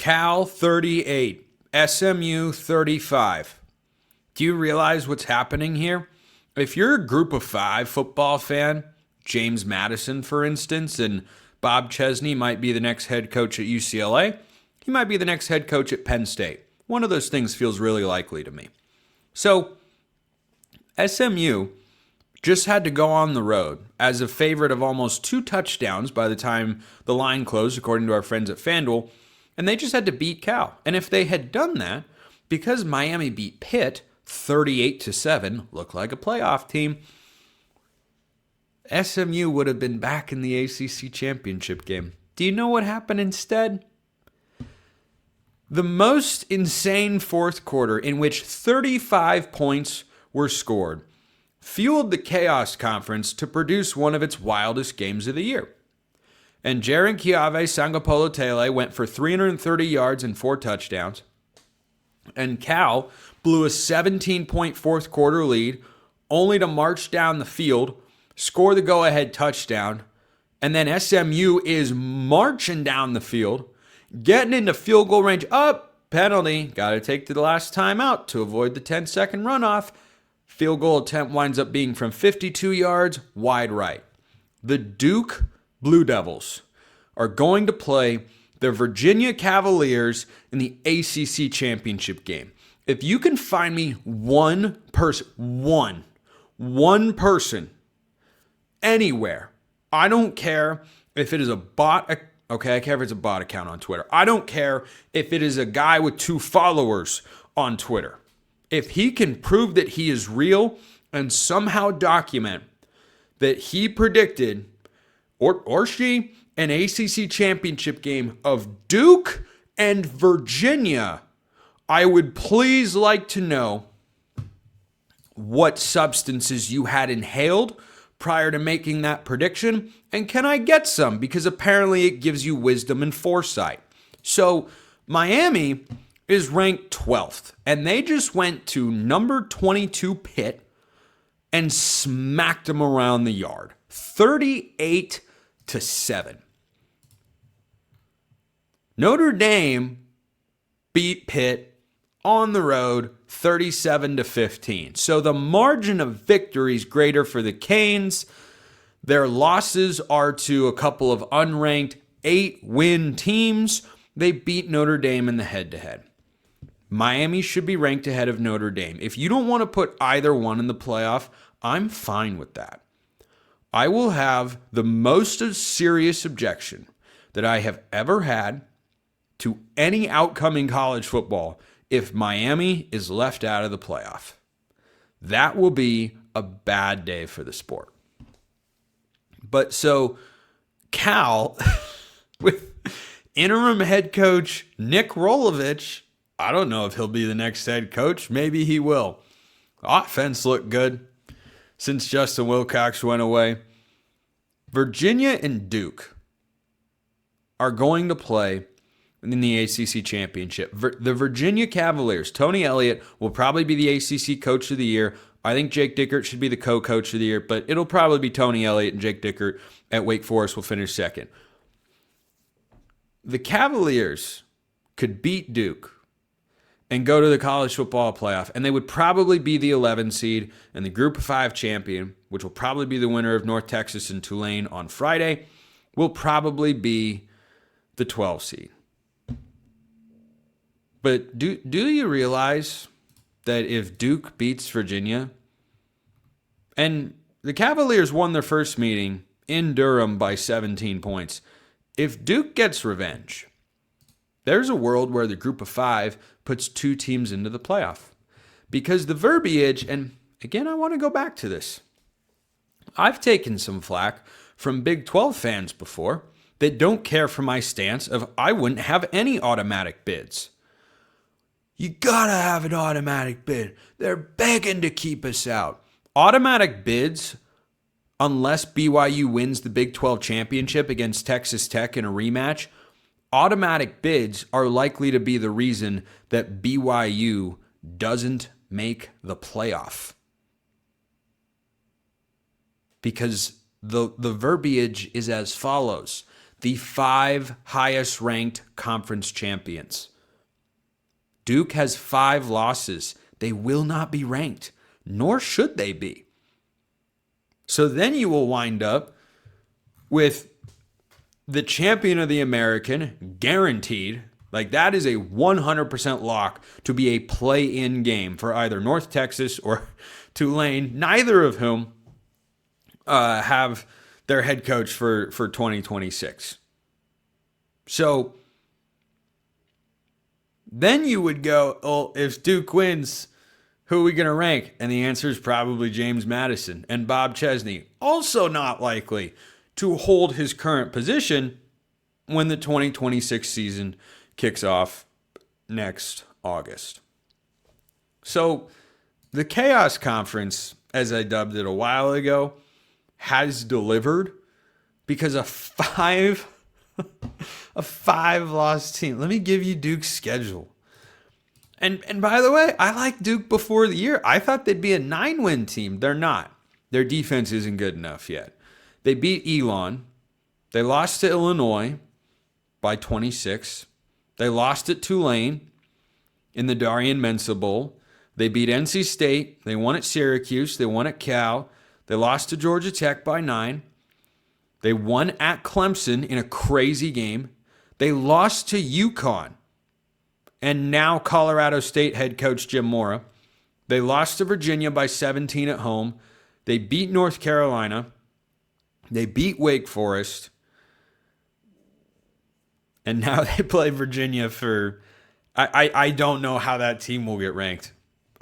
Cal 38, SMU 35. Do you realize what's happening here? If you're a group of five football fan, James Madison, for instance, and Bob Chesney might be the next head coach at UCLA, he might be the next head coach at Penn State. One of those things feels really likely to me. So, SMU just had to go on the road as a favorite of almost 2 touchdowns by the time the line closed, according to our friends at FanDuel, and they just had to beat Cal. And if they had done that, because Miami beat Pitt 38-7, looked like a playoff team, SMU would have been back in the ACC Championship game. Do you know what happened instead? The most insane fourth quarter in which 35 points were scored fueled the Chaos Conference to produce one of its wildest games of the year. And Jaren Kiave Sangapolo-Tele went for 330 yards and 4 touchdowns. And Cal blew a 17-point fourth quarter lead, only to march down the field, score the go-ahead touchdown, and then SMU is marching down the field, getting into field goal range. Penalty. Got to take the last time out to avoid the 10-second runoff. Field goal attempt winds up being from 52 yards, wide right. The Duke Blue Devils are going to play the Virginia Cavaliers in the ACC Championship game. If you can find me one person anywhere, I don't care if it is a bot. Okay, I care if it's a bot account on Twitter. I don't care if it is a guy with 2 followers on Twitter. If he can prove that he is real and somehow document that he predicted, or she, an ACC championship game of Duke and Virginia, I would please like to know what substances you had inhaled prior to making that prediction, and can I get some? Because apparently it gives you wisdom and foresight. So Miami is ranked 12th, and they just went to number 22 Pitt and smacked them around the yard, 38-7. Notre Dame beat Pitt on the road 37-15. So the margin of victory is greater for the Canes. Their losses are to a couple of unranked 8-win teams. They beat Notre Dame in the head-to-head. Miami should be ranked ahead of Notre Dame. If you don't want to put either one in the playoff, I'm fine with that. I will have the most serious objection that I have ever had to any outcome in college football if Miami is left out of the playoff. That will be a bad day for the sport. But so Cal, with interim head coach Nick Rolovich, I don't know if he'll be the next head coach. Maybe he will. Offense looked good since Justin Wilcox went away. Virginia and Duke are going to play in the ACC Championship. The Virginia Cavaliers, Tony Elliott will probably be the ACC Coach of the Year. I think Jake Dickert should be the co-coach of the year, but it'll probably be Tony Elliott, and Jake Dickert at Wake Forest will finish second. The Cavaliers could beat Duke and go to the college football playoff, and they would probably be the 11 seed and the Group of 5 champion, which will probably be the winner of North Texas and Tulane on Friday, will probably be the 12 seed. But do you realize that if Duke beats Virginia, and the Cavaliers won their first meeting in Durham by 17 points, if Duke gets revenge, there's a world where the Group of 5 puts 2 teams into the playoff. Because the verbiage, and again, I want to go back to this. I've taken some flack from Big 12 fans before that don't care for my stance of I wouldn't have any automatic bids. You gotta have an automatic bid. They're begging to keep us out. Automatic bids, unless BYU wins the Big 12 championship against Texas Tech in a rematch, automatic bids are likely to be the reason that BYU doesn't make the playoff. Because the verbiage is as follows. the 5 highest ranked conference champions. Duke has 5 losses. They will not be ranked, nor should they be. So then you will wind up with the champion of the American, guaranteed. Like, that is a 100% lock to be a play-in game for either North Texas or Tulane, neither of whom have their head coach for 2026. So then you would go, oh, if Duke wins, who are we going to rank? And the answer is probably James Madison and Bob Chesney. Also not likely to hold his current position when the 2026 season kicks off next August. So the Chaos Conference, as I dubbed it a while ago, has delivered because a 5-loss team. Let me give you Duke's schedule. And by the way, I liked Duke before the year. I thought they'd be a 9-win team. They're not. Their defense isn't good enough yet. They beat Elon. They lost to Illinois by 26. They lost at Tulane in the Darian Mensah Bowl. They beat NC State. They won at Syracuse. They won at Cal. They lost to Georgia Tech by 9. They won at Clemson in a crazy game. They lost to UConn. And now Colorado State head coach Jim Mora. They lost to Virginia by 17 at home. They beat North Carolina. They beat Wake Forest. And now they play Virginia for... I don't know how that team will get ranked.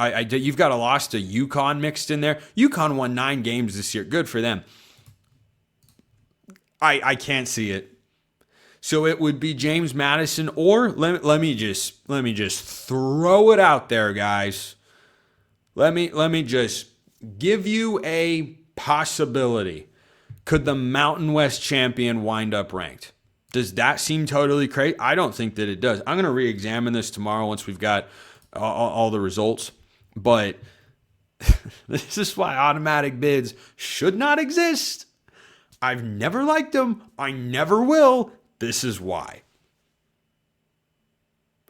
You've got a loss to UConn mixed in there. UConn won 9 games this year. Good for them. I can't see it. So it would be James Madison, or let me just throw it out there, guys. Let me just give you a possibility. Could the Mountain West champion wind up ranked? Does that seem totally crazy? I don't think that it does. I'm going to re-examine this tomorrow once we've got all the results. But this is why automatic bids should not exist. I've never liked them. I never will. This is why.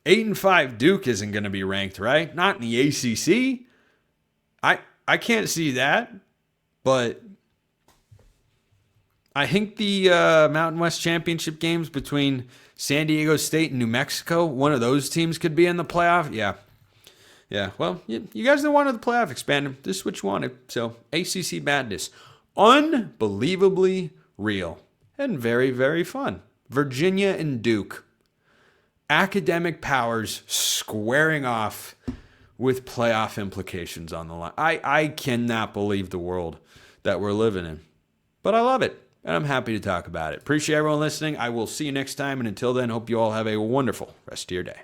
8-5 Duke isn't going to be ranked, right? Not in the ACC. I can't see that. But I think the Mountain West Championship games between San Diego State and New Mexico, one of those teams could be in the playoff. Yeah. Well, you guys don't want the playoff expanded. This is what you wanted. So ACC madness. Unbelievably real and very, very fun. Virginia and Duke. Academic powers squaring off with playoff implications on the line. I cannot believe the world that we're living in. But I love it, and I'm happy to talk about it. Appreciate everyone listening. I will see you next time, and until then, hope you all have a wonderful rest of your day.